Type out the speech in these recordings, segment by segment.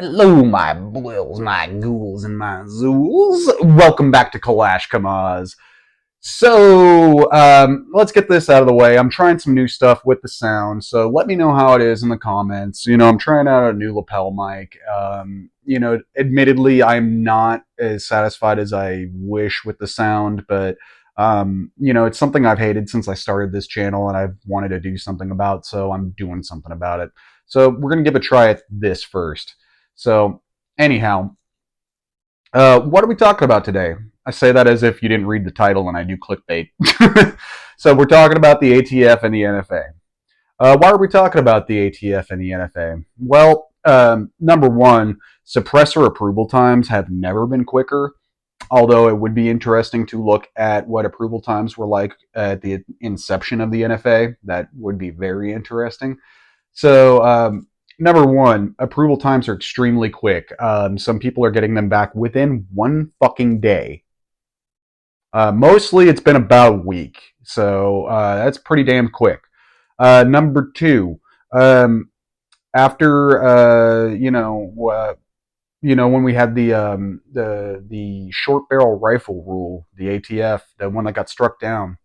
Hello, my boils, my ghouls, and my zools. Welcome back to Kalash Kamaz. Let's get this out of the way. I'm trying some new stuff with the sound, so let me know how it is in the comments. I'm trying out a new lapel mic. Admittedly, I'm not as satisfied as I wish with the sound, but it's something I've hated since I started this channel, and I've wanted to do something about, so I'm doing something about it. So we're gonna give a try at this first. So, anyhow, what are we talking about today? I say that as if you didn't read the title and I do clickbait. So, we're talking about the ATF and the NFA. Why are we talking about the ATF and the NFA? Well, number one, suppressor approval times have never been quicker, although it would be interesting to look at what approval times were like at the inception of the NFA. That would be very interesting. So, number one, approval times are extremely quick. Some people are getting them back within one fucking day. Mostly it's been about a week. So, that's pretty damn quick. Number two, after, when we had the short barrel rifle rule, the ATF, the one that got struck down,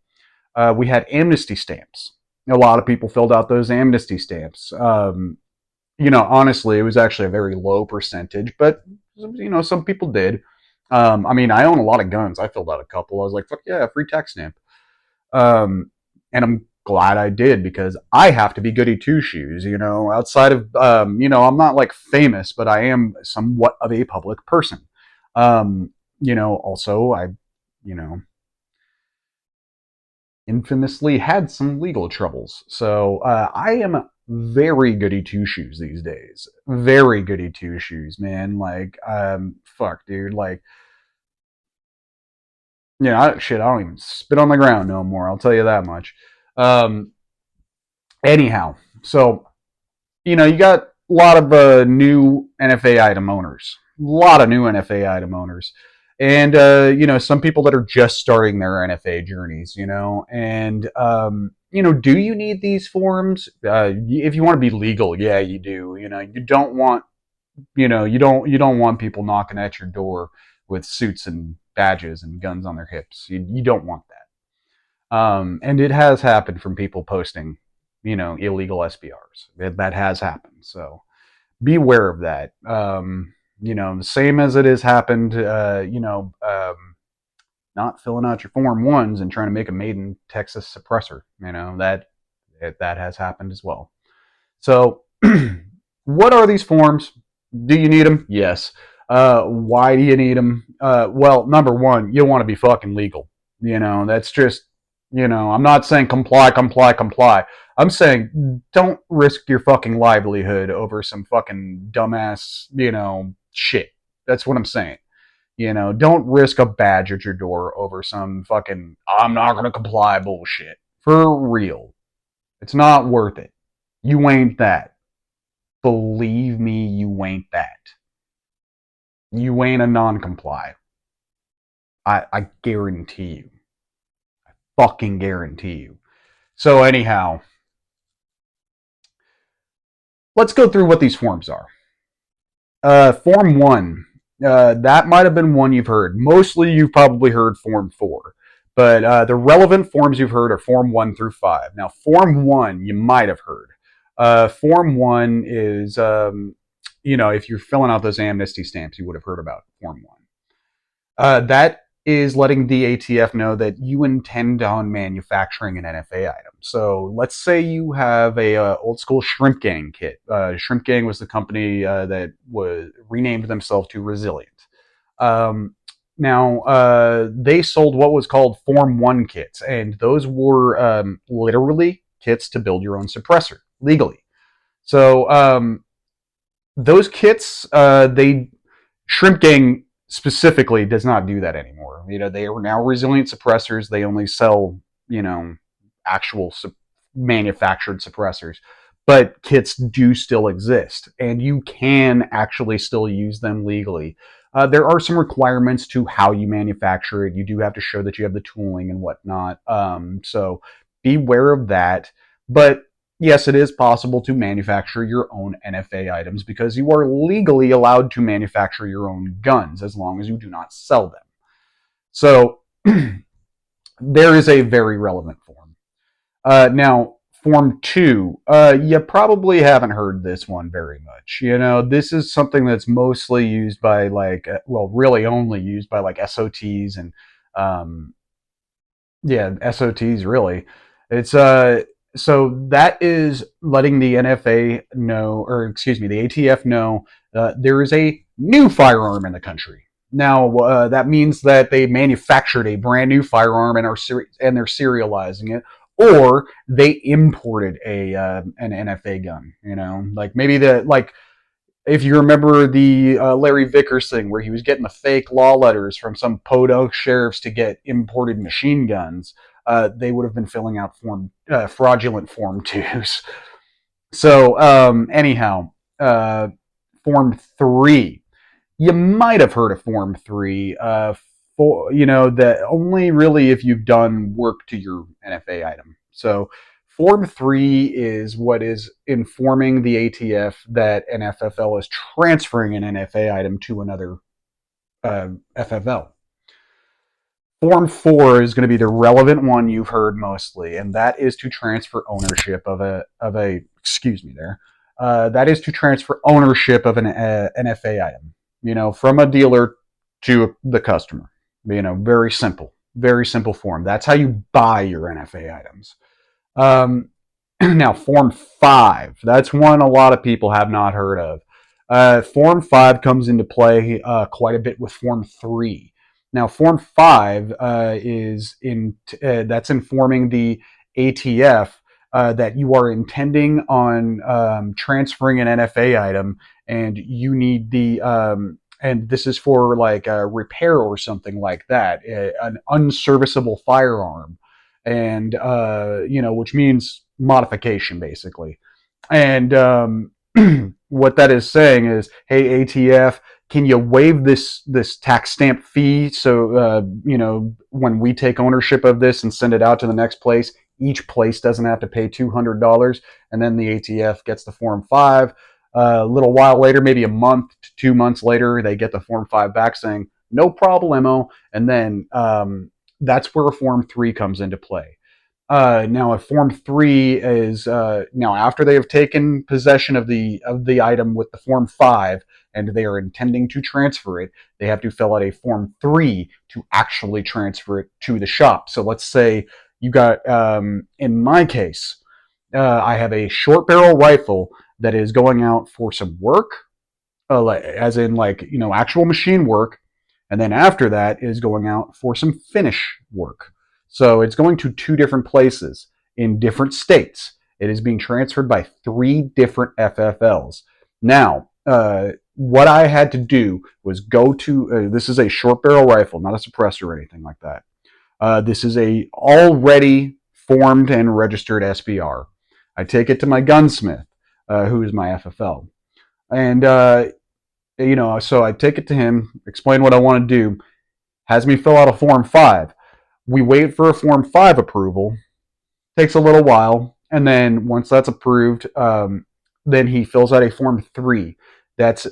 we had amnesty stamps. A lot of people filled out those amnesty stamps. Honestly, it was actually a very low percentage, but some people did. I own a lot of guns. I filled out a couple. I was like, fuck yeah, free tax stamp. And I'm glad I did because I have to be goody two shoes. Outside of I'm not like famous, but I am somewhat of a public person. Also I infamously had some legal troubles. So I am very goody two shoes these days. Very goody two shoes, man. Like, fuck, dude. Like, I don't even spit on the ground no more. I'll tell you that much. Um, Anyhow, so you got a lot of new NFA item owners. A lot of new NFA item owners. And, some people that are just starting their NFA journeys, and, do you need these forms? If you want to be legal, yeah, you do. You don't want, you don't want people knocking at your door with suits and badges and guns on their hips. You don't want that. And it has happened from people posting, illegal SBRs. That has happened. So beware of that. The same as it has happened, not filling out your Form 1s and trying to make a made in Texas suppressor. That has happened as well. So, what are these forms? Do you need them? Yes. Why do you need them? Well, number one, you want to be fucking legal. That's just, I'm not saying comply, comply, comply. I'm saying don't risk your fucking livelihood over some fucking dumbass, shit. That's what I'm saying. Don't risk a badge at your door over some fucking I'm not gonna comply bullshit. For real. It's not worth it. You ain't that. Believe me, you ain't that. You ain't a non-comply. I guarantee you. Fucking guarantee you. So anyhow, let's go through what these forms are. Form 1. That might have been one you've heard. Mostly you've probably heard Form 4. But the relevant forms you've heard are Form 1 through 5. Now, Form 1 you might have heard. Form 1 is, if you're filling out those amnesty stamps, you would have heard about Form 1. That is letting the ATF know that you intend on manufacturing an NFA item. So let's say you have a old school Shrimp Gang kit. Shrimp Gang was the company that was renamed themselves to Resilient. Now, they sold what was called Form 1 kits, and those were literally kits to build your own suppressor legally. So those kits, Shrimp Gang specifically does not do that anymore. They are now Resilient suppressors. They only sell, actual manufactured suppressors. But kits do still exist, and you can actually still use them legally. There are some requirements to how you manufacture it. You do have to show that you have the tooling and whatnot. So beware of that. But yes, it is possible to manufacture your own NFA items because you are legally allowed to manufacture your own guns as long as you do not sell them. So there is a very relevant form. Now, Form 2, you probably haven't heard this one very much. You know, this is something that's mostly used by like, well, really only used by like SOTs and um, yeah, SOTs really. It's so that is letting the NFA know, or excuse me, the ATF know there is a new firearm in the country. Now that means that they manufactured a brand new firearm and they're serializing it, or they imported a an NFA gun. You know, like maybe the like if you remember the Larry Vickers thing where he was getting the fake law letters from some podunk sheriffs to get imported machine guns, they would have been filling out fraudulent Form 2s. So, anyhow, uh, Form 3. You might have heard of Form 3. That only really if you've done work to your NFA item. So Form 3 is what is informing the ATF that an FFL is transferring an NFA item to another FFL. Form 4 is going to be the relevant one you've heard mostly, and that is to transfer ownership of a excuse me there. That is to transfer ownership of an NFA item, from a dealer to the customer. Very simple form. That's how you buy your NFA items. Um, Now, Form 5, that's one a lot of people have not heard of. Form 5 comes into play quite a bit with Form 3. Now, Form 5 that's informing the ATF that you are intending on transferring an NFA item, and you need and this is for like a repair or something like that, an unserviceable firearm, and which means modification basically. And what that is saying is, hey ATF, can you waive this tax stamp fee? So when we take ownership of this and send it out to the next place, each place doesn't have to pay $200, and then the ATF gets the Form 5. A little while later, maybe a month to 2 months later, they get the Form 5 back saying no problemo, and then that's where Form 3 comes into play. Now, a Form 3 is now after they have taken possession of the item with the Form 5 and they are intending to transfer it, they have to fill out a Form 3 to actually transfer it to the shop. So let's say you got, in my case, I have a short barrel rifle that is going out for some work, as in actual machine work, and then after that is going out for some finish work. So it's going to two different places in different states. It is being transferred by 3 different FFLs. Now, what I had to do was go to this is a short barrel rifle, not a suppressor or anything like that. This is a already formed and registered SBR. I take it to my gunsmith, who is my FFL, and so I take it to him, explain what I want to do, has me fill out a Form 5. We wait for a Form 5 approval, takes a little while, and then once that's approved, then he fills out a Form 3. That's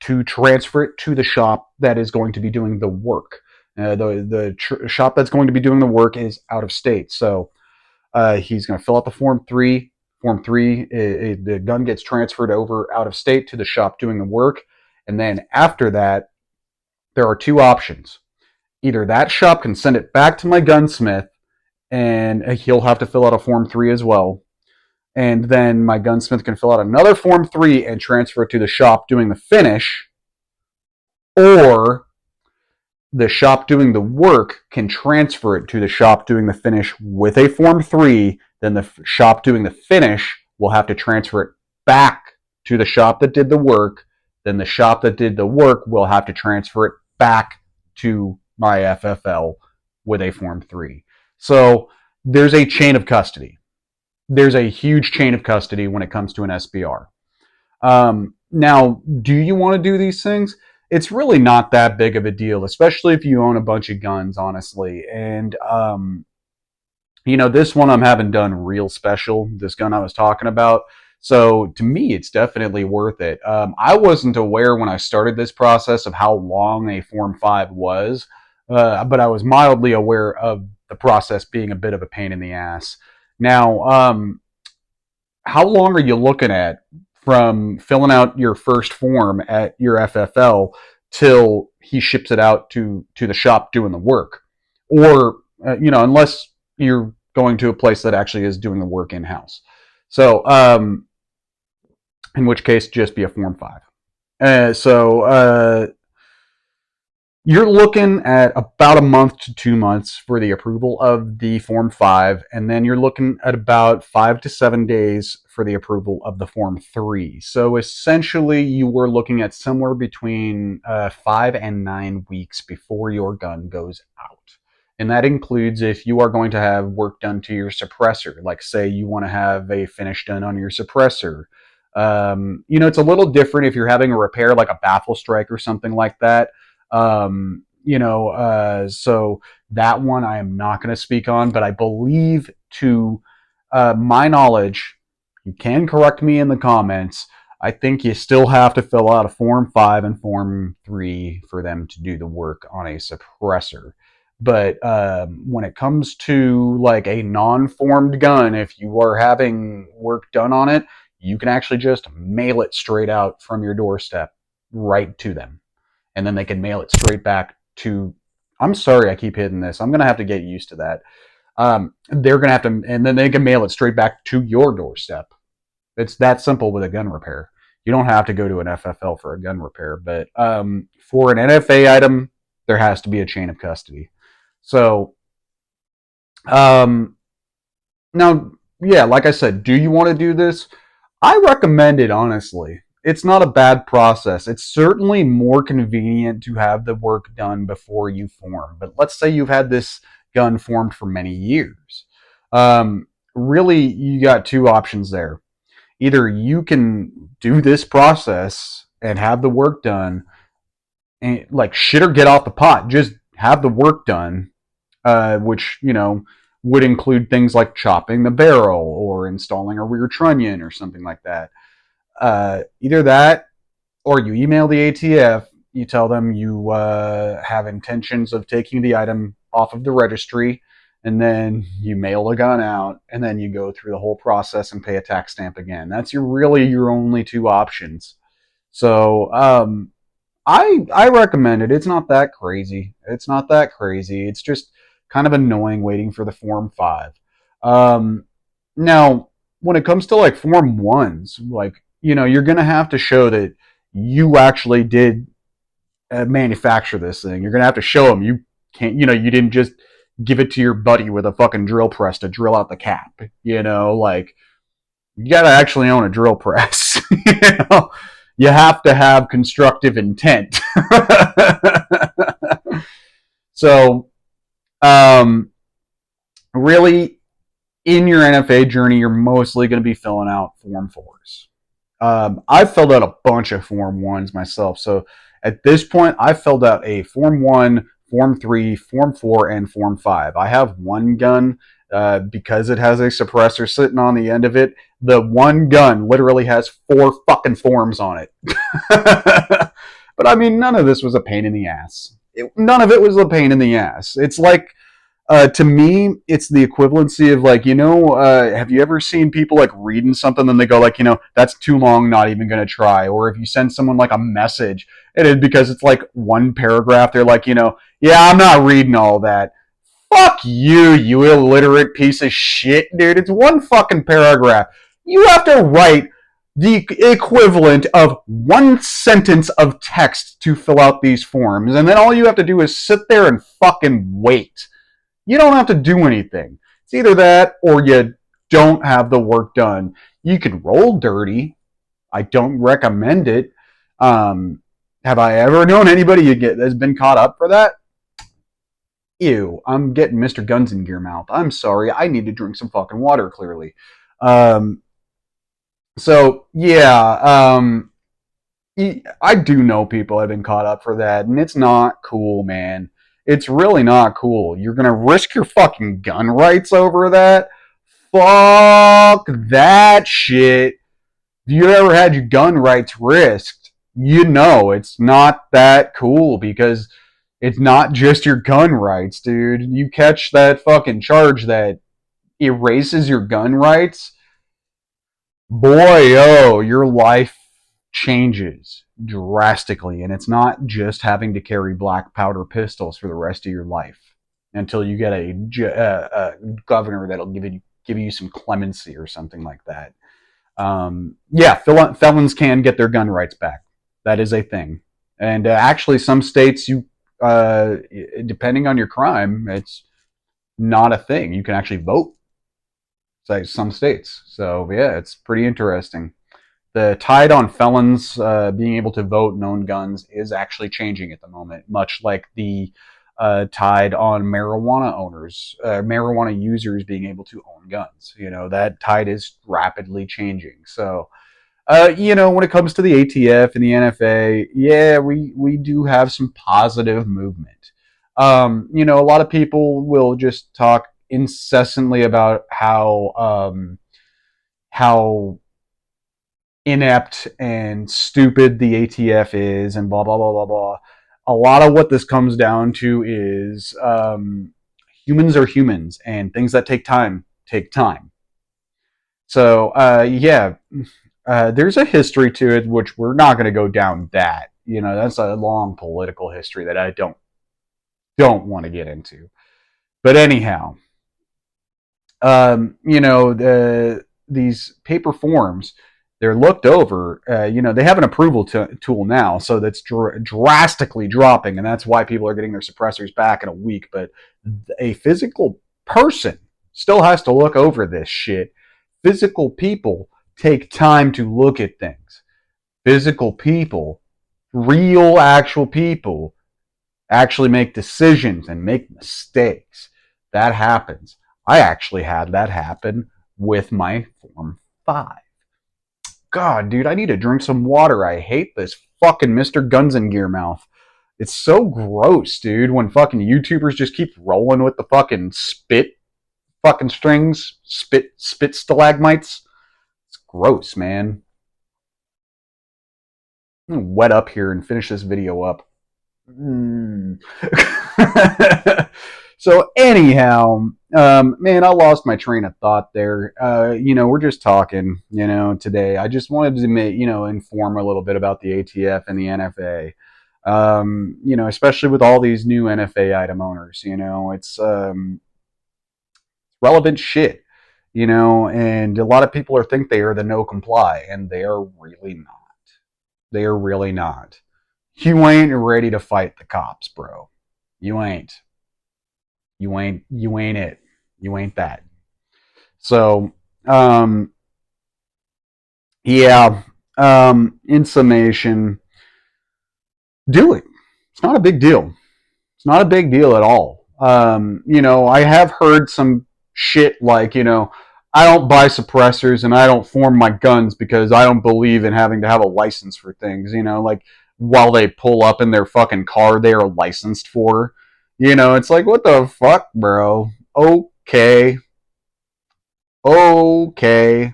to transfer it to the shop that is going to be doing the work. The shop that's going to be doing the work is out of state, so he's going to fill out the Form 3. Form 3, the gun gets transferred over out of state to the shop doing the work, and then after that, there are 2 options. Either that shop can send it back to my gunsmith, and he'll have to fill out a Form 3 as well. And then my gunsmith can fill out another Form 3 and transfer it to the shop doing the finish, or the shop doing the work can transfer it to the shop doing the finish with a Form 3. Then the shop doing the finish will have to transfer it back to the shop that did the work. Then the shop that did the work will have to transfer it back to my FFL with a Form 3. So there's a chain of custody. There's a huge chain of custody when it comes to an SBR. Now, do you want to do these things? It's really not that big of a deal, especially if you own a bunch of guns, honestly. And This one I'm having done real special, this gun I was talking about. So to me, it's definitely worth it. I wasn't aware when I started this process of how long a Form 5 was, but I was mildly aware of the process being a bit of a pain in the ass. Now, how long are you looking at from filling out your first form at your FFL till he ships it out to the shop doing the work? Or, unless you're going to a place that actually is doing the work in house. So, in which case, just be a Form 5. You're looking at about a month to 2 months for the approval of the Form 5, and then you're looking at about 5 to 7 days for the approval of the Form 3. So essentially, you were looking at somewhere between 5 and 9 weeks before your gun goes out. And that includes if you are going to have work done to your suppressor, like say you want to have a finish done on your suppressor. It's a little different if you're having a repair like a baffle strike or something like that. So that one I am not going to speak on, but I believe to my knowledge, you can correct me in the comments. I think you still have to fill out a Form 5 and Form 3 for them to do the work on a suppressor. But when it comes to like a non-formed gun, if you are having work done on it, you can actually just mail it straight out from your doorstep right to them. And then they can mail it straight back to. I'm sorry, I keep hitting this. I'm gonna have to get used to that. They're gonna have to, and then they can mail it straight back to your doorstep. It's that simple with a gun repair. You don't have to go to an FFL for a gun repair, but for an NFA item, there has to be a chain of custody. So, um, now, yeah, like I said, do you want to do this? I recommend it, honestly. It's not a bad process. It's certainly more convenient to have the work done before you form. But let's say you've had this gun formed for many years. Really, you got two options there. Either you can do this process and have the work done, and like shit or get off the pot. Just have the work done, which would include things like chopping the barrel or installing a rear trunnion or something like that. Either that, or you email the ATF. You tell them you have intentions of taking the item off of the registry, and then you mail the gun out, and then you go through the whole process and pay a tax stamp again. That's really your only two options. So I recommend it. It's not that crazy. It's not that crazy. It's just kind of annoying waiting for the Form 5. Um, Now, when it comes to like Form 1s, like, you're going to have to show that you actually did manufacture this thing. You're going to have to show them you can't, you didn't just give it to your buddy with a fucking drill press to drill out the cap. Like, you got to actually own a drill press. You have to have constructive intent. So, um, really, in your NFA journey, you're mostly going to be filling out Form 4s. I've filled out a bunch of Form 1s myself. So at this point, I've filled out a Form 1, Form 3, Form 4, and Form 5. I have one gun because it has a suppressor sitting on the end of it. The one gun literally has 4 fucking forms on it. But I mean, none of this was a pain in the ass. None of it was a pain in the ass. It's like to me, it's the equivalency of like, have you ever seen people like reading something and they go like, that's too long, not even going to try. Or if you send someone like a message, it is because it's like one paragraph, they're like, yeah, I'm not reading all that. Fuck you, you illiterate piece of shit, dude. It's one fucking paragraph. You have to write the equivalent of one sentence of text to fill out these forms. And then all you have to do is sit there and fucking wait. You don't have to do anything. It's either that or you don't have the work done. You can roll dirty. I don't recommend it. Have I ever known anybody that's been caught up for that? Ew, I'm getting Mr. Guns in Gear mouth. I'm sorry. I need to drink some fucking water, clearly. So, yeah, I do know people have been caught up for that, and it's not cool, man. It's really not cool. You're gonna risk your fucking gun rights over that? Fuck that shit. If you ever had your gun rights risked, you know it's not that cool because it's not just your gun rights, dude. You catch that fucking charge that erases your gun rights, boy, oh, your life changes drastically. And it's not just having to carry black powder pistols for the rest of your life until you get a governor that'll give you some clemency or something like that. Yeah, felons can get their gun rights back. That is a thing. And actually, some states, depending on your crime, it's not a thing. You can actually vote. Like some states. So yeah, it's pretty interesting. The tide on felons being able to vote and own guns is actually changing at the moment, much like the tide on marijuana owners, marijuana users being able to own guns. That tide is rapidly changing. So, when it comes to the ATF and the NFA, yeah, we do have some positive movement. A lot of people will just talk incessantly about how inept and stupid the ATF is, and blah blah blah blah blah. A lot of what this comes down to is humans are humans, and things that take time take time. So yeah, there's a history to it, which we're not going to go down that. That's a long political history that I don't want to get into. But anyhow, these paper forms, they're looked over. They have an approval tool now, so that's drastically dropping, and that's why people are getting their suppressors back in a week. But a physical person still has to look over this shit. Physical people take time to look at things. Physical people, real actual people, actually make decisions and make mistakes. That happens. I actually had that happen with my Form 5. God, dude, I need to drink some water. I hate this fucking Mr. Guns and Gear mouth. It's so gross, dude, when fucking YouTubers just keep rolling with the fucking spit fucking strings, spit stalagmites. It's gross, man. I'm gonna wet up here and finish this video up. So anyhow, man, I lost my train of thought there. We're just talking, today. I just wanted to, inform a little bit about the ATF and the NFA. Especially with all these new NFA item owners, it's relevant shit, and a lot of people think they are the no comply, and they are really not. They are really not. You ain't ready to fight the cops, bro. You ain't. You ain't it. You ain't that. So, yeah, in summation, do it. It's not a big deal. It's not a big deal at all. I have heard some shit like, I don't buy suppressors and I don't form my guns because I don't believe in having to have a license for things, like while they pull up in their fucking car they are licensed for. It's like, what the fuck, bro? Okay. Okay.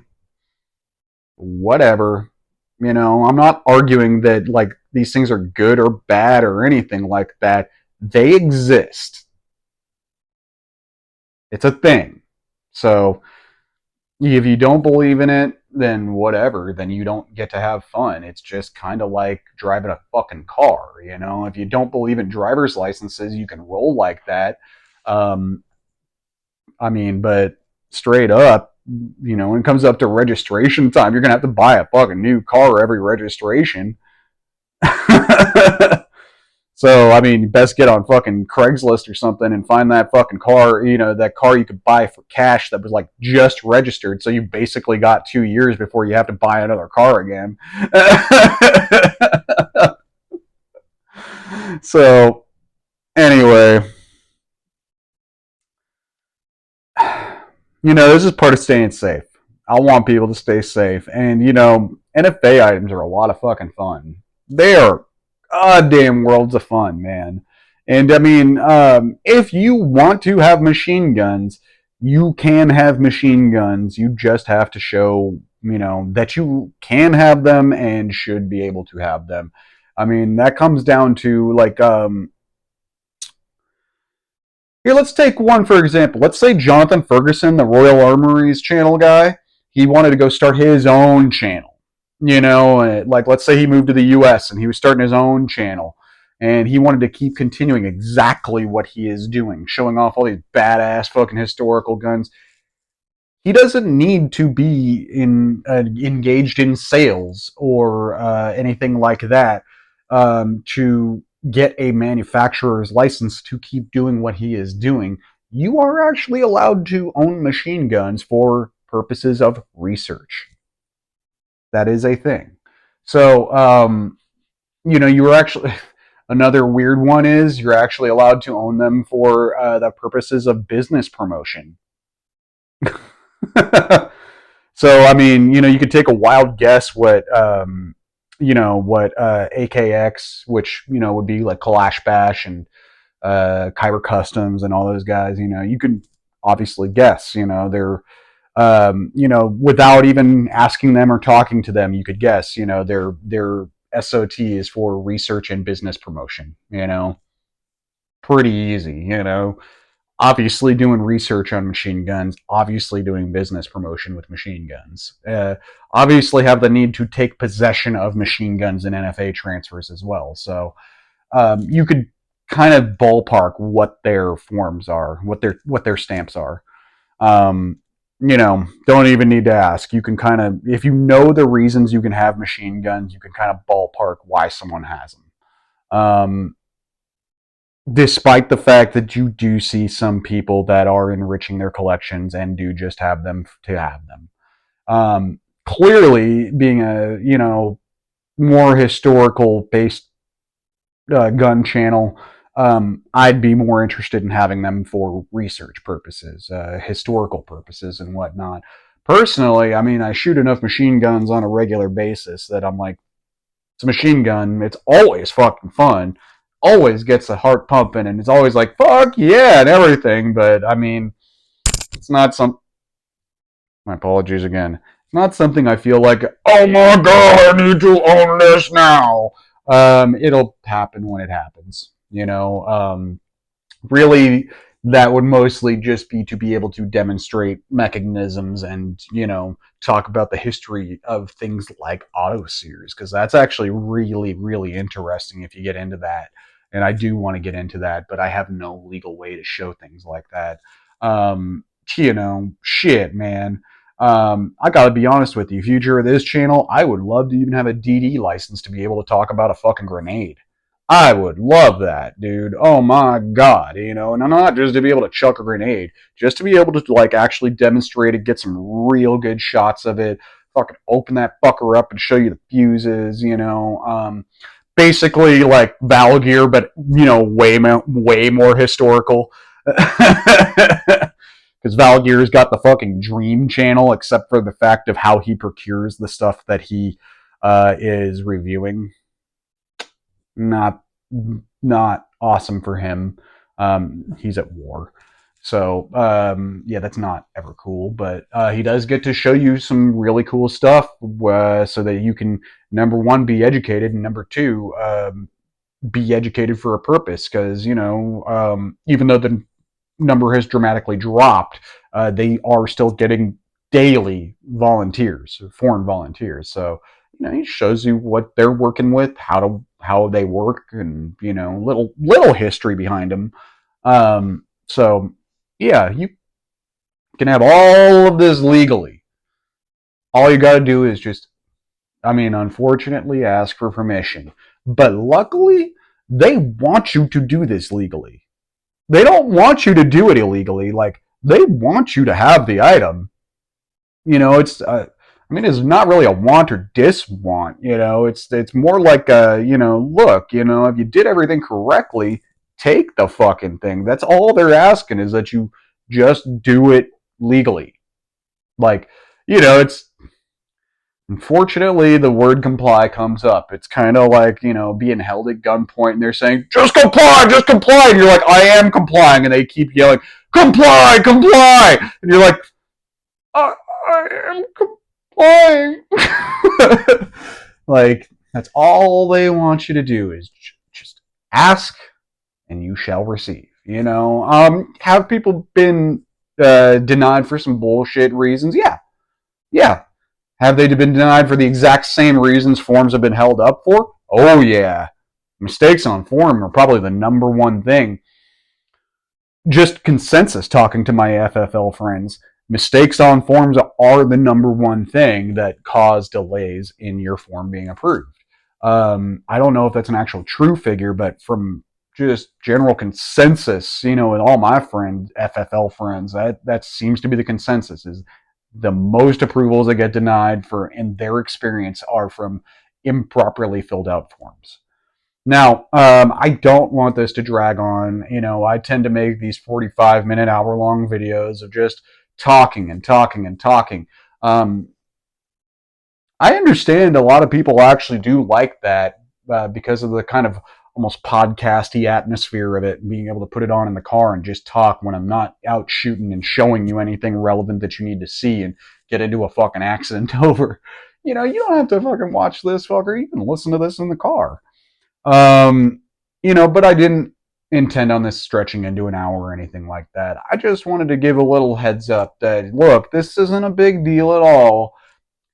Whatever. I'm not arguing that, like, these things are good or bad or anything like that. They exist. It's a thing. So, if you don't believe in it, then whatever. Then you don't get to have fun. It's just kind of like driving a fucking car, If you don't believe in driver's licenses, you can roll like that. But straight up, when it comes up to registration time, you're going to have to buy a fucking new car every registration. So, best get on fucking Craigslist or something and find that fucking car, that car you could buy for cash that was like just registered. So you basically got 2 years before you have to buy another car again. So, anyway, this is part of staying safe. I want people to stay safe. And, NFA items are a lot of fucking fun. They are goddamn worlds of fun, man. And I mean, if you want to have machine guns, you can have machine guns. You just have to show, that you can have them and should be able to have them. I mean, that comes down to like, here, let's take one for example. Let's say Jonathan Ferguson, the Royal Armories channel guy, he wanted to go start his own channel. Like let's say he moved to the US and he was starting his own channel and he wanted to keep continuing exactly what he is doing, showing off all these badass fucking historical guns. He doesn't need to be engaged in sales or anything like that to get a manufacturer's license to keep doing what he is doing. You are actually allowed to own machine guns for purposes of research. That is a thing. So, you were actually another weird one is you're actually allowed to own them for the purposes of business promotion. So I mean, you could take a wild guess what AKX, which would be like Kalash Bash and Kyber Customs and all those guys. You could obviously guess. They're without even asking them or talking to them, you could guess. Their SOT is for research and business promotion. Pretty easy. Obviously doing research on machine guns, obviously doing business promotion with machine guns, obviously have the need to take possession of machine guns in NFA transfers as well. So you could kind of ballpark what their forms are, what their stamps are. Don't even need to ask. You can kind of, if you know the reasons you can have machine guns, you can kind of ballpark why someone has them. Despite the fact that you do see some people that are enriching their collections and do just have them to have them. Clearly, being a more historical based gun channel, I'd be more interested in having them for research purposes, historical purposes, and whatnot. Personally, I mean, I shoot enough machine guns on a regular basis that I'm like, it's a machine gun. It's always fucking fun. Always gets the heart pumping, and it's always like fuck yeah and everything. But I mean, it's not some. My apologies again. It's not something I feel like. Oh my god, I need to own this now. It'll happen when it happens. Really, that would mostly just be to be able to demonstrate mechanisms and talk about the history of things like auto sears, because that's actually really really interesting if you get into that. And I do want to get into that, but I have no legal way to show things like that. Shit, man. I gotta be honest with you, future of this channel, I would love to even have a DD license to be able to talk about a fucking grenade. I would love that, dude. Oh my god, and not just to be able to chuck a grenade, just to be able to like actually demonstrate it, get some real good shots of it, fucking open that fucker up and show you the fuses, basically like Valgear, but way more historical. Because Valgear's got the fucking Dream channel, except for the fact of how he procures the stuff that he is reviewing. Not awesome for him. He's at war. So, yeah, that's not ever cool. But he does get to show you some really cool stuff so that you can, number one, be educated, and number two, be educated for a purpose. Because, even though the number has dramatically dropped, they are still getting daily volunteers, foreign volunteers. So, he shows you what they're working with, how they work, and little history behind them. So yeah, you can have all of this legally. All you got to do is just, I mean, unfortunately, ask for permission. But luckily, they want you to do this legally. They don't want you to do it illegally. Like, they want you to have the item. It's I mean, it's not really a want or diswant. It's more like a look. If you did everything correctly, take the fucking thing. That's all they're asking, is that you just do it legally. Like, it's Unfortunately, the word comply comes up. It's kind of like, being held at gunpoint and they're saying, just comply, just comply. And you're like, I am complying. And they keep yelling, comply, comply. And you're like, I am complying. Like, that's all they want you to do is just ask and you shall receive. Have people been denied for some bullshit reasons? Yeah. Yeah. Have they been denied for the exact same reasons forms have been held up for? Oh, yeah. Mistakes on form are probably the number one thing. Just consensus talking to my FFL friends. Mistakes on forms are the number one thing that cause delays in your form being approved. I don't know if that's an actual true figure, but from just general consensus, with all my friends, FFL friends, that seems to be the consensus is the most approvals that get denied for in their experience are from improperly filled out forms. Now, I don't want this to drag on. I tend to make these 45-minute, hour-long videos of just talking and talking and talking. I understand a lot of people actually do like that because of the kind of almost podcasty atmosphere of it, and being able to put it on in the car and just talk when I'm not out shooting and showing you anything relevant that you need to see and get into a fucking accident over. You don't have to fucking watch this, fucker. You can listen to this in the car. Um, but I didn't intend on this stretching into an hour or anything like that. I just wanted to give a little heads up that, look, this isn't a big deal at all.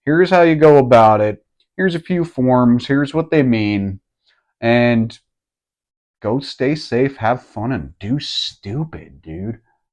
Here's how you go about it. Here's a few forms. Here's what they mean. And go stay safe, have fun, and do stupid, dude.